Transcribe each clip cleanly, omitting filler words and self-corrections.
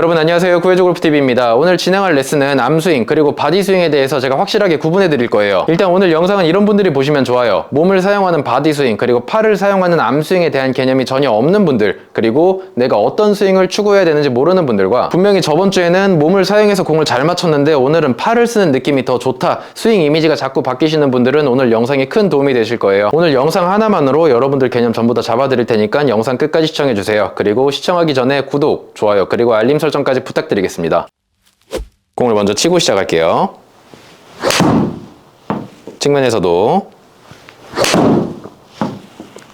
여러분 안녕하세요. 구해줘 골프TV입니다. 오늘 진행할 레슨은 암스윙 그리고 바디스윙에 대해서 제가 확실하게 구분해 드릴 거예요. 일단 오늘 영상은 이런 분들이 보시면 좋아요. 몸을 사용하는 바디스윙 그리고 팔을 사용하는 암스윙에 대한 개념이 전혀 없는 분들, 그리고 내가 어떤 스윙을 추구해야 되는지 모르는 분들과 분명히 저번 주에는 몸을 사용해서 공을 잘 맞췄는데 오늘은 팔을 쓰는 느낌이 더 좋다, 스윙 이미지가 자꾸 바뀌시는 분들은 오늘 영상이 큰 도움이 되실 거예요. 오늘 영상 하나만으로 여러분들 개념 전부 다 잡아 드릴 테니까 영상 끝까지 시청해 주세요. 그리고 시청하기 전에 구독, 좋아요, 그리고 알림 설정까지 부탁드리겠습니다. 공을 먼저 치고 시작할게요. 측면에서도.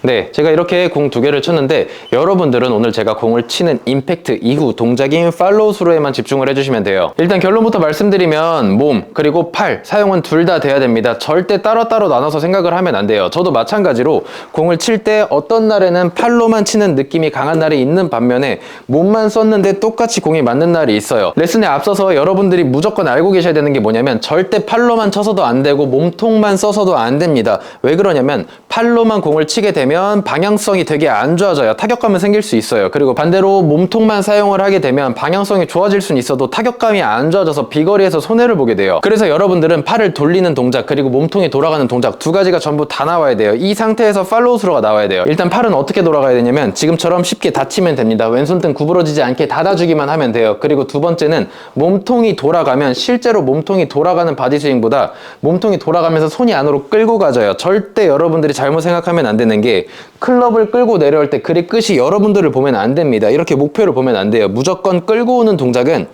네, 제가 이렇게 공 두 개를 쳤는데 여러분들은 오늘 제가 공을 치는 임팩트 이후 동작인 팔로우 스루에만 집중을 해주시면 돼요. 일단 결론부터 말씀드리면 몸 그리고 팔 사용은 둘 다 돼야 됩니다. 절대 따로따로 나눠서 생각을 하면 안 돼요. 저도 마찬가지로 공을 칠 때 어떤 날에는 팔로만 치는 느낌이 강한 날이 있는 반면에 몸만 썼는데 똑같이 공이 맞는 날이 있어요. 레슨에 앞서서 여러분들이 무조건 알고 계셔야 되는 게 뭐냐면 절대 팔로만 쳐서도 안 되고 몸통만 써서도 안 됩니다. 왜 그러냐면 팔로만 공을 치게 되면 방향성이 되게 안 좋아져요. 타격감은 생길 수 있어요. 그리고 반대로 몸통만 사용을 하게 되면 방향성이 좋아질 수는 있어도 타격감이 안 좋아져서 비거리에서 손해를 보게 돼요. 그래서 여러분들은 팔을 돌리는 동작 그리고 몸통이 돌아가는 동작 두 가지가 전부 다 나와야 돼요. 이 상태에서 팔로우 스루가 나와야 돼요. 일단 팔은 어떻게 돌아가야 되냐면 지금처럼 쉽게 닫히면 됩니다. 왼손등 구부러지지 않게 닫아주기만 하면 돼요. 그리고 두 번째는 몸통이 돌아가면 실제로 몸통이 돌아가는 바디스윙보다 몸통이 돌아가면서 손이 안으로 끌고 가져요. 절대 여러분들이 잘못 생각하면 안 되는 게 클럽을 끌고 내려올 때 그립 끝이 여러분들을 보면 안 됩니다. 이렇게 목표를 보면 안 돼요. 무조건 끌고 오는 동작은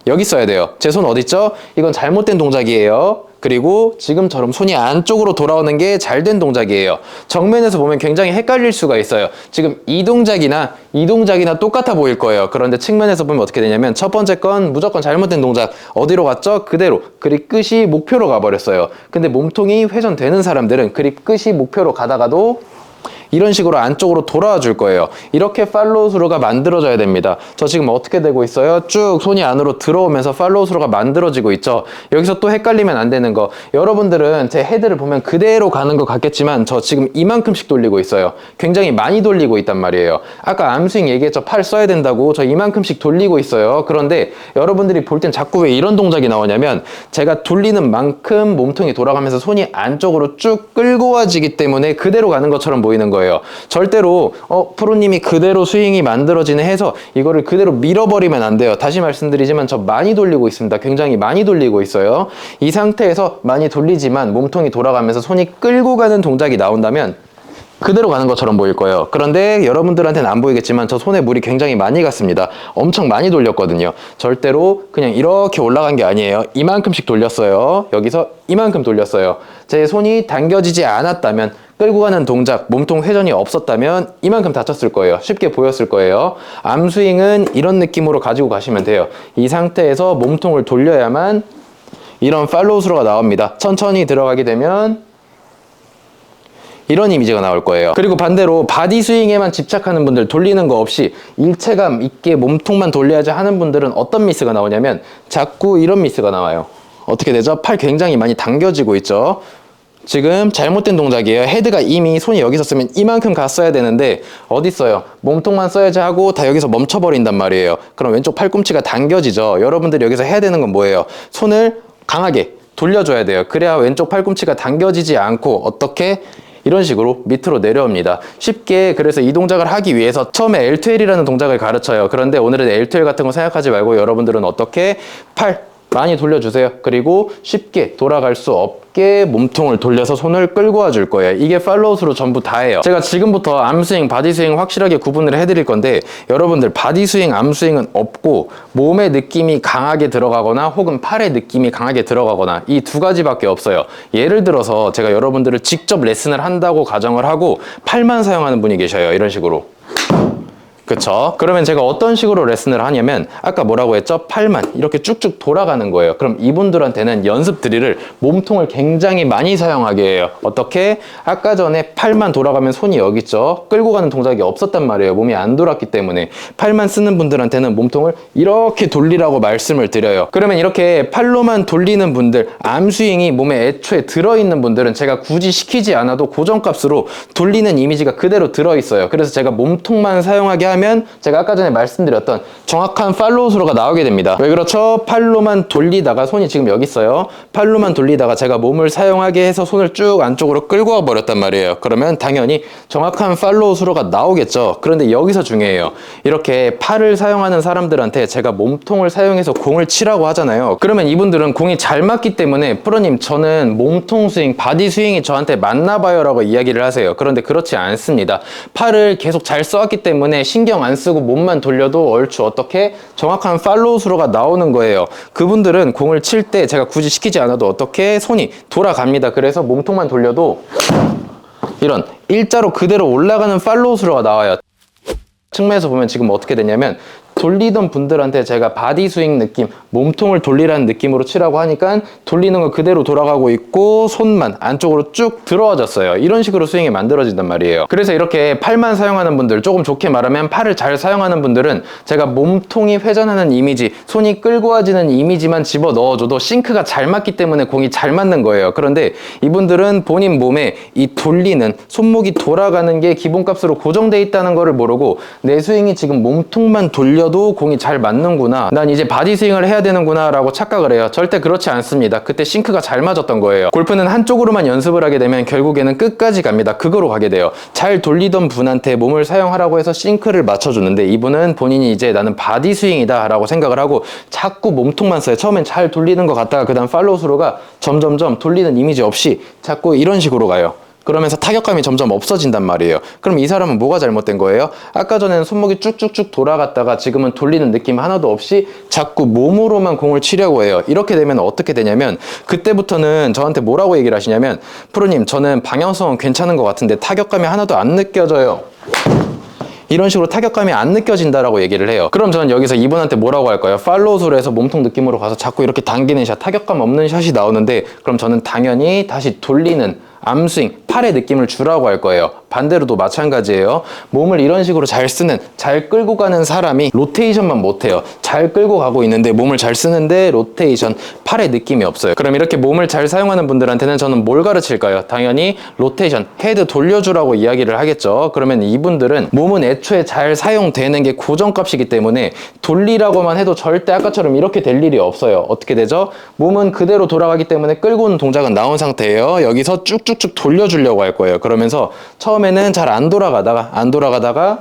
여기 있어야 돼요. 제 손 어딨죠? 이건 잘못된 동작이에요. 그리고 지금처럼 손이 안쪽으로 돌아오는 게 잘된 동작이에요. 정면에서 보면 굉장히 헷갈릴 수가 있어요. 지금 이 동작이나 똑같아 보일 거예요. 그런데 측면에서 보면 어떻게 되냐면 첫 번째 건 무조건 잘못된 동작. 어디로 갔죠? 그대로 그립 끝이 목표로 가버렸어요. 근데 몸통이 회전되는 사람들은 그립 끝이 목표로 가다가도 이런 식으로 안쪽으로 돌아와 줄 거예요. 이렇게 팔로우 스루가 만들어져야 됩니다. 저 지금 어떻게 되고 있어요? 쭉 손이 안으로 들어오면서 팔로우 스루가 만들어지고 있죠. 여기서 또 헷갈리면 안 되는 거, 여러분들은 제 헤드를 보면 그대로 가는 것 같겠지만 저 지금 이만큼씩 돌리고 있어요. 굉장히 많이 돌리고 있단 말이에요. 아까 암스윙 얘기했죠. 팔 써야 된다고. 저 이만큼씩 돌리고 있어요. 그런데 여러분들이 볼 땐 자꾸 왜 이런 동작이 나오냐면 제가 돌리는 만큼 몸통이 돌아가면서 손이 안쪽으로 쭉 끌고 와지기 때문에 그대로 가는 것처럼 보이는 거예요. 절대로 프로님이 그대로 스윙이 만들어지네 해서 이거를 그대로 밀어버리면 안 돼요. 다시 말씀드리지만 저 많이 돌리고 있습니다. 굉장히 많이 돌리고 있어요. 이 상태에서 많이 돌리지만 몸통이 돌아가면서 손이 끌고 가는 동작이 나온다면 그대로 가는 것처럼 보일 거예요. 그런데 여러분들한테는 안 보이겠지만 저 손에 물이 굉장히 많이 갔습니다. 엄청 많이 돌렸거든요. 절대로 그냥 이렇게 올라간 게 아니에요. 이만큼씩 돌렸어요. 여기서 이만큼 돌렸어요. 제 손이 당겨지지 않았다면, 끌고 가는 동작, 몸통 회전이 없었다면 이만큼 다쳤을 거예요. 쉽게 보였을 거예요. 암스윙은 이런 느낌으로 가지고 가시면 돼요. 이 상태에서 몸통을 돌려야만 이런 팔로우 스루가 나옵니다. 천천히 들어가게 되면 이런 이미지가 나올 거예요. 그리고 반대로 바디 스윙에만 집착하는 분들, 돌리는 거 없이 일체감 있게 몸통만 돌려야지 하는 분들은 어떤 미스가 나오냐면 자꾸 이런 미스가 나와요. 어떻게 되죠? 팔 굉장히 많이 당겨지고 있죠. 지금 잘못된 동작이에요. 헤드가 이미 손이 여기 있었으면 이만큼 갔어야 되는데 어디 있어요? 몸통만 써야지 하고 다 여기서 멈춰버린단 말이에요. 그럼 왼쪽 팔꿈치가 당겨지죠. 여러분들이 여기서 해야 되는 건 뭐예요? 손을 강하게 돌려줘야 돼요. 그래야 왼쪽 팔꿈치가 당겨지지 않고 어떻게? 이런 식으로 밑으로 내려옵니다. 쉽게 그래서 이 동작을 하기 위해서 처음에 L2L이라는 동작을 가르쳐요. 그런데 오늘은 L2L 같은 거 생각하지 말고 여러분들은 어떻게? 팔 많이 돌려주세요. 그리고 쉽게 돌아갈 수 없게 몸통을 돌려서 손을 끌고 와줄 거예요. 이게 팔로우 스루 전부 다예요. 제가 지금부터 암스윙, 바디스윙 확실하게 구분을 해드릴 건데 여러분들 바디스윙, 암스윙은 없고 몸의 느낌이 강하게 들어가거나 혹은 팔의 느낌이 강하게 들어가거나 이 두 가지밖에 없어요. 예를 들어서 제가 여러분들을 직접 레슨을 한다고 가정을 하고 팔만 사용하는 분이 계셔요. 이런 식으로. 그쵸? 그러면 제가 어떤 식으로 레슨을 하냐면 아까 뭐라고 했죠? 팔만 이렇게 쭉쭉 돌아가는 거예요. 그럼 이분들한테는 연습 드릴을 몸통을 굉장히 많이 사용하게 해요. 어떻게? 아까 전에 팔만 돌아가면 손이 여기 있죠? 끌고 가는 동작이 없었단 말이에요. 몸이 안 돌았기 때문에. 팔만 쓰는 분들한테는 몸통을 이렇게 돌리라고 말씀을 드려요. 그러면 이렇게 팔로만 돌리는 분들, 암스윙이 몸에 애초에 들어있는 분들은 제가 굳이 시키지 않아도 고정값으로 돌리는 이미지가 그대로 들어있어요. 그래서 제가 몸통만 사용하게 하면 하면 제가 아까 전에 말씀드렸던 정확한 팔로우 스루가 나오게 됩니다. 왜 그렇죠? 팔로만 돌리다가 손이 지금 여기 있어요. 팔로만 돌리다가 제가 몸을 사용하게 해서 손을 쭉 안쪽으로 끌고 와 버렸단 말이에요. 그러면 당연히 정확한 팔로우 스루가 나오겠죠. 그런데 여기서 중요해요. 이렇게 팔을 사용하는 사람들한테 제가 몸통을 사용해서 공을 치라고 하잖아요. 그러면 이분들은 공이 잘 맞기 때문에 프로님 저는 몸통 스윙, 바디 스윙이 저한테 맞나 봐요 라고 이야기를 하세요. 그런데 그렇지 않습니다. 팔을 계속 잘 써왔기 때문에 신경 안 쓰고 몸만 돌려도 얼추 어떻게 정확한 팔로우 스루가 나오는 거예요. 그분들은 공을 칠 때 제가 굳이 시키지 않아도 어떻게 손이 돌아갑니다. 그래서 몸통만 돌려도 이런 일자로 그대로 올라가는 팔로우 스루가 나와요. 측면에서 보면 지금 어떻게 되냐면 돌리던 분들한테 제가 바디 스윙 느낌, 몸통을 돌리라는 느낌으로 치라고 하니까 돌리는 거 그대로 돌아가고 있고 손만 안쪽으로 쭉 들어와졌어요. 이런 식으로 스윙이 만들어진단 말이에요. 그래서 이렇게 팔만 사용하는 분들, 조금 좋게 말하면 팔을 잘 사용하는 분들은 제가 몸통이 회전하는 이미지, 손이 끌고 와지는 이미지만 집어 넣어줘도 싱크가 잘 맞기 때문에 공이 잘 맞는 거예요. 그런데 이분들은 본인 몸에 이 돌리는 손목이 돌아가는 게 기본값으로 고정돼 있다는 거를 모르고 내 스윙이 지금 몸통만 돌려 도 공이 잘 맞는구나, 난 이제 바디 스윙을 해야 되는구나 라고 착각을 해요. 절대 그렇지 않습니다. 그때 싱크가 잘 맞았던 거예요. 골프는 한쪽으로만 연습을 하게 되면 결국에는 끝까지 갑니다. 그거로 가게 돼요. 잘 돌리던 분한테 몸을 사용하라고 해서 싱크를 맞춰주는데 이분은 본인이 이제 나는 바디 스윙이다 라고 생각을 하고 자꾸 몸통만 써요. 처음엔 잘 돌리는 것 같다가 그 다음 팔로우 스루가 점점점 돌리는 이미지 없이 자꾸 이런 식으로 가요. 그러면서 타격감이 점점 없어진단 말이에요. 그럼 이 사람은 뭐가 잘못된 거예요? 아까 전에는 손목이 쭉쭉쭉 돌아갔다가 지금은 돌리는 느낌 하나도 없이 자꾸 몸으로만 공을 치려고 해요. 이렇게 되면 어떻게 되냐면 그때부터는 저한테 뭐라고 얘기를 하시냐면 프로님 저는 방향성은 괜찮은 것 같은데 타격감이 하나도 안 느껴져요. 이런 식으로 타격감이 안 느껴진다라고 얘기를 해요. 그럼 저는 여기서 이분한테 뭐라고 할까요? 팔로우 스루로 해서 몸통 느낌으로 가서 자꾸 이렇게 당기는 샷, 타격감 없는 샷이 나오는데 그럼 저는 당연히 다시 돌리는 암스윙, 팔의 느낌을 주라고 할 거예요. 반대로도 마찬가지예요. 몸을 이런 식으로 잘 쓰는, 잘 끌고 가는 사람이 로테이션만 못해요. 잘 끌고 가고 있는데 몸을 잘 쓰는데 로테이션, 팔의 느낌이 없어요. 그럼 이렇게 몸을 잘 사용하는 분들한테는 저는 뭘 가르칠까요? 당연히 로테이션, 헤드 돌려주라고 이야기를 하겠죠. 그러면 이분들은 몸은 애초에 잘 사용되는 게 고정값이기 때문에 돌리라고만 해도 절대 아까처럼 이렇게 될 일이 없어요. 어떻게 되죠? 몸은 그대로 돌아가기 때문에 끌고 오는 동작은 나온 상태예요. 여기서 쭉쭉쭉 돌려주려고 할 거예요. 그러면서 처음에는 잘 안 돌아가다가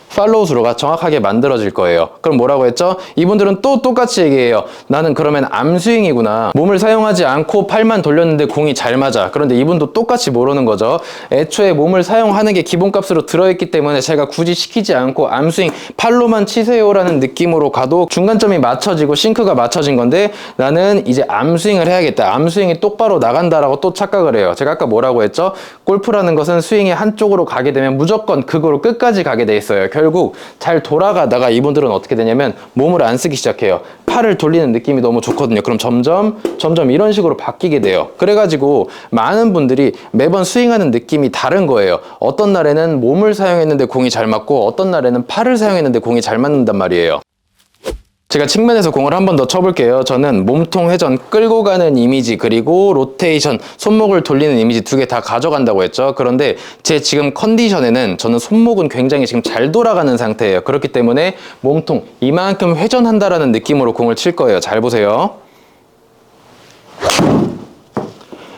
팔로우 스루가 정확하게 만들어질 거예요. 그럼 뭐라고 했죠? 이분들은 또 똑같이 얘기해요. 나는 그러면 암스윙이구나. 몸을 사용하지 않고 팔만 돌렸는데 공이 잘 맞아. 그런데 이분도 똑같이 모르는 거죠. 애초에 몸을 사용하는 게 기본값으로 들어있기 때문에 제가 굳이 시키지 않고 암스윙 팔로만 치세요라는 느낌으로 가도 중간점이 맞춰지고 싱크가 맞춰진 건데 나는 이제 암스윙을 해야겠다. 암스윙이 똑바로 나간다라고 또 착각을 해요. 제가 아까 뭐라고 했죠? 골프라는 것은 스윙이 한쪽으로 가게 되면 무조건 그거로 끝까지 가게 돼 있어요. 결국 잘 돌아가다가 이분들은 어떻게 되냐면 몸을 안 쓰기 시작해요. 팔을 돌리는 느낌이 너무 좋거든요. 그럼 점점 이런 식으로 바뀌게 돼요. 그래가지고 많은 분들이 매번 스윙하는 느낌이 다른 거예요. 어떤 날에는 몸을 사용했는데 공이 잘 맞고 어떤 날에는 팔을 사용했는데 공이 잘 맞는단 말이에요. 제가 측면에서 공을 한 번 더 쳐볼게요. 저는 몸통 회전, 끌고 가는 이미지, 그리고 로테이션, 손목을 돌리는 이미지 두 개 다 가져간다고 했죠. 그런데 제 지금 컨디션에는 저는 손목은 굉장히 지금 잘 돌아가는 상태예요. 그렇기 때문에 몸통 이만큼 회전한다라는 느낌으로 공을 칠 거예요. 잘 보세요.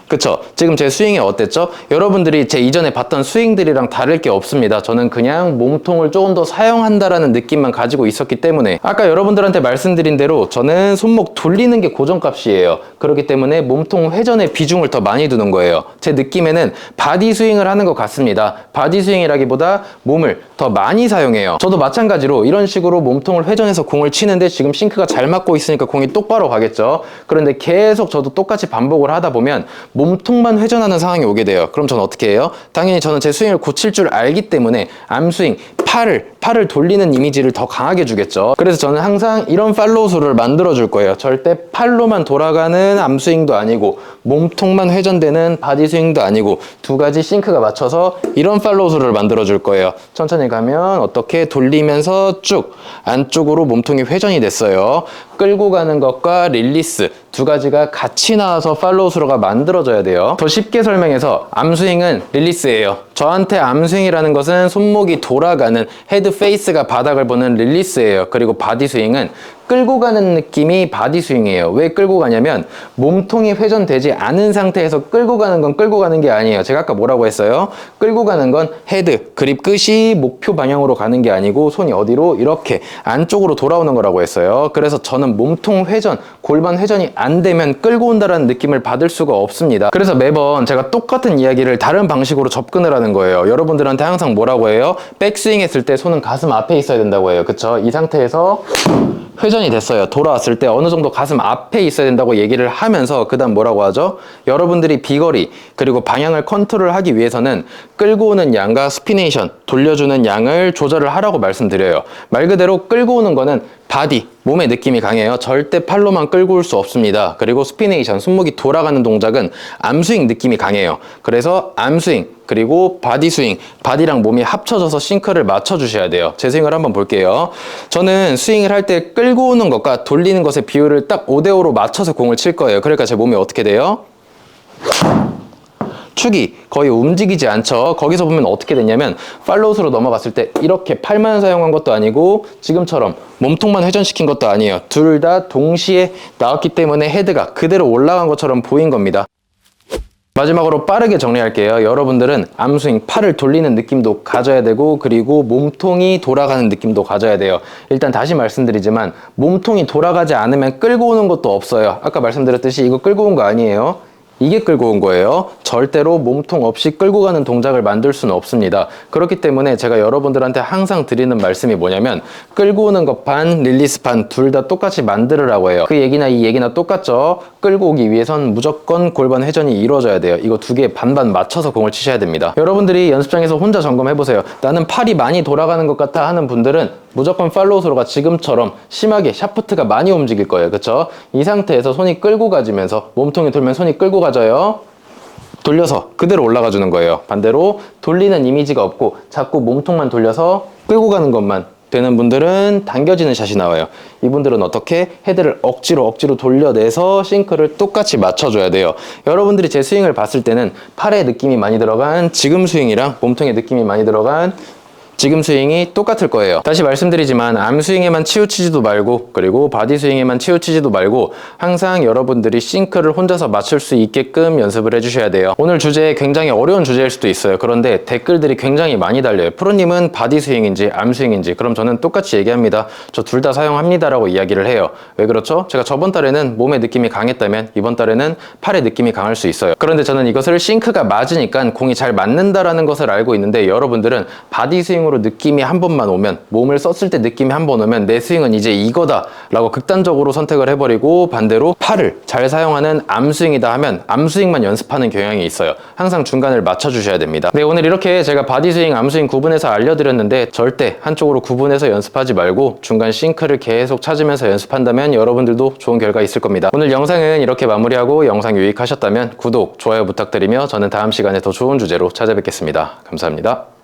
그쵸? 지금 제 스윙이 어땠죠? 여러분들이 제 이전에 봤던 스윙들이랑 다를 게 없습니다. 저는 그냥 몸통을 조금 더 사용한다라는 느낌만 가지고 있었기 때문에 아까 여러분들한테 말씀드린 대로 저는 손목 돌리는 게 고정값이에요. 그렇기 때문에 몸통 회전에 비중을 더 많이 두는 거예요. 제 느낌에는 바디 스윙을 하는 것 같습니다. 바디 스윙이라기보다 몸을 더 많이 사용해요. 저도 마찬가지로 이런 식으로 몸통을 회전해서 공을 치는데 지금 싱크가 잘 맞고 있으니까 공이 똑바로 가겠죠. 그런데 계속 저도 똑같이 반복을 하다 보면 몸통만 회전하는 상황이 오게 돼요. 그럼 저는 어떻게 해요? 당연히 저는 제 스윙을 고칠 줄 알기 때문에 암스윙, 팔을 돌리는 이미지를 더 강하게 주겠죠. 그래서 저는 항상 이런 팔로우 스루를 만들어 줄 거예요. 절대 팔로만 돌아가는 암스윙도 아니고 몸통만 회전되는 바디 스윙도 아니고 두 가지 싱크가 맞춰서 이런 팔로우 스루를 만들어 줄 거예요. 천천히 가면 어떻게 돌리면서 쭉 안쪽으로 몸통이 회전이 됐어요. 끌고 가는 것과 릴리스 두 가지가 같이 나와서 팔로우 스루가 만들어져야 돼요. 더 쉽게 설명해서 암스윙은 릴리스예요. 저한테 암스윙이라는 것은 손목이 돌아가는 헤드 페이스가 바닥을 보는 릴리스예요. 그리고 바디 스윙은 끌고 가는 느낌이 바디 스윙이에요. 왜 끌고 가냐면 몸통이 회전되지 않은 상태에서 끌고 가는 건 끌고 가는 게 아니에요. 제가 아까 뭐라고 했어요? 끌고 가는 건 헤드, 그립 끝이 목표 방향으로 가는 게 아니고 손이 어디로? 이렇게 안쪽으로 돌아오는 거라고 했어요. 그래서 저는 몸통 회전, 골반 회전이 안 되면 끌고 온다라는 느낌을 받을 수가 없습니다. 그래서 매번 제가 똑같은 이야기를 다른 방식으로 접근을 하는 거예요. 여러분들한테 항상 뭐라고 해요? 백스윙 했을 때 손은 가슴 앞에 있어야 된다고 해요. 그쵸? 이 상태에서 회전이 됐어요. 돌아왔을 때 어느 정도 가슴 앞에 있어야 된다고 얘기를 하면서 그 다음 뭐라고 하죠? 여러분들이 비거리 그리고 방향을 컨트롤하기 위해서는 끌고 오는 양과 스피네이션, 돌려주는 양을 조절을 하라고 말씀드려요. 말 그대로 끌고 오는 거는 바디, 몸의 느낌이 강해요. 절대 팔로만 끌고 올 수 없습니다. 그리고 스피네이션, 손목이 돌아가는 동작은 암스윙 느낌이 강해요. 그래서 암스윙, 그리고 바디 스윙, 바디랑 몸이 합쳐져서 싱크를 맞춰주셔야 돼요. 제 스윙을 한번 볼게요. 저는 스윙을 할 때 끌고 오는 것과 돌리는 것의 비율을 딱 5대5로 맞춰서 공을 칠 거예요. 그러니까 제 몸이 어떻게 돼요? 축이 거의 움직이지 않죠. 거기서 보면 어떻게 됐냐면 팔로우스로 넘어갔을 때 이렇게 팔만 사용한 것도 아니고 지금처럼 몸통만 회전시킨 것도 아니에요. 둘 다 동시에 나왔기 때문에 헤드가 그대로 올라간 것처럼 보인 겁니다. 마지막으로 빠르게 정리할게요. 여러분들은 암스윙, 팔을 돌리는 느낌도 가져야 되고 그리고 몸통이 돌아가는 느낌도 가져야 돼요. 일단 다시 말씀드리지만 몸통이 돌아가지 않으면 끌고 오는 것도 없어요. 아까 말씀드렸듯이 이거 끌고 온 거 아니에요. 이게 끌고 온 거예요. 절대로 몸통 없이 끌고 가는 동작을 만들 수는 없습니다. 그렇기 때문에 제가 여러분들한테 항상 드리는 말씀이 뭐냐면 끌고 오는 것 반, 릴리스 반 둘 다 똑같이 만들으라고 해요. 그 얘기나 이 얘기나 똑같죠. 끌고 오기 위해선 무조건 골반 회전이 이루어져야 돼요. 이거 두 개 반반 맞춰서 공을 치셔야 됩니다. 여러분들이 연습장에서 혼자 점검해보세요. 나는 팔이 많이 돌아가는 것 같아 하는 분들은 무조건 팔로우 스로가 지금처럼 심하게 샤프트가 많이 움직일 거예요. 그쵸? 이 상태에서 손이 끌고 가지면서 몸통이 돌면 손이 끌고 가져요. 돌려서 그대로 올라가 주는 거예요. 반대로 돌리는 이미지가 없고 자꾸 몸통만 돌려서 끌고 가는 것만 되는 분들은 당겨지는 샷이 나와요. 이분들은 어떻게? 헤드를 억지로 돌려내서 싱크를 똑같이 맞춰줘야 돼요. 여러분들이 제 스윙을 봤을 때는 팔에 느낌이 많이 들어간 지금 스윙이랑 몸통에 느낌이 많이 들어간 지금 스윙이 똑같을 거예요. 다시 말씀드리지만 암스윙에만 치우치지도 말고 그리고 바디 스윙에만 치우치지도 말고 항상 여러분들이 싱크를 혼자서 맞출 수 있게끔 연습을 해주셔야 돼요. 오늘 주제 굉장히 어려운 주제일 수도 있어요. 그런데 댓글들이 굉장히 많이 달려요. 프로님은 바디 스윙인지 암스윙인지 그럼 저는 똑같이 얘기합니다. 저 둘 다 사용합니다 라고 이야기를 해요. 왜 그렇죠? 제가 저번 달에는 몸의 느낌이 강했다면 이번 달에는 팔의 느낌이 강할 수 있어요. 그런데 저는 이것을 싱크가 맞으니까 공이 잘 맞는다라는 것을 알고 있는데 여러분들은 바디 스윙 으로 느낌이 한 번만 오면 몸을 썼을 때 느낌이 한 번 오면 내 스윙은 이제 이거다 라고 극단적으로 선택을 해버리고 반대로 팔을 잘 사용하는 암스윙이다 하면 암스윙만 연습하는 경향이 있어요. 항상 중간을 맞춰주셔야 됩니다. 네, 오늘 이렇게 제가 바디스윙, 암스윙 구분해서 알려드렸는데 절대 한쪽으로 구분해서 연습하지 말고 중간 싱크를 계속 찾으면서 연습한다면 여러분들도 좋은 결과 있을 겁니다. 오늘 영상은 이렇게 마무리하고 영상 유익하셨다면 구독, 좋아요 부탁드리며 저는 다음 시간에 더 좋은 주제로 찾아뵙겠습니다. 감사합니다.